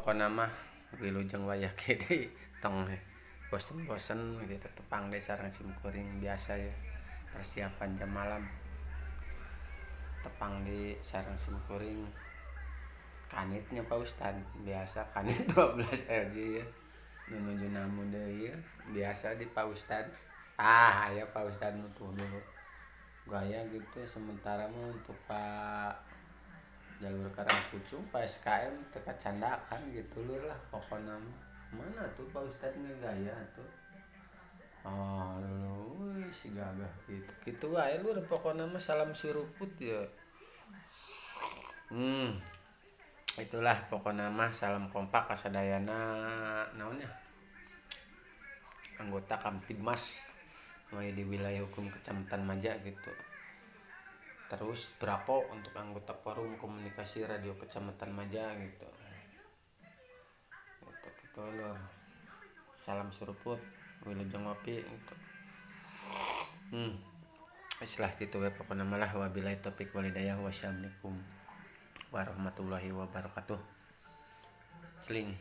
pokona mah wilujeng wayah gede tong bosen-bosen gitu tepang deh sareng simkuring biasa ya persiapan jam malam tepang di sareng simkuring kanitnya Pak Ustad biasa kanit 12 LG ya menuju namun deh ya biasa di Pak Ustad ya Pak Ustad nutuh dulu gaya gitu sementara mah untuk Pak jalur Karangpucung Pak SKM teka candakan gitu lur lah pokoknya mana tuh Pak Ustad ngegaya tuh lu si gagah gitu wae lur pokoknya mah salam suruput ya itulah pokoknya mah salam kompak kasadayana naonnya anggota Kamtibmas di wilayah hukum Kecamatan Maja gitu. Terus Brapo untuk anggota forum komunikasi radio Kecamatan Maja gitu. Gitu lor. Salam suruput, wilujeng ngopi gitu. Istilah gitu we pokokna malah wabillahi taufiq walhidayah wassalamualaikum warahmatullahi wabarakatuh. Celing.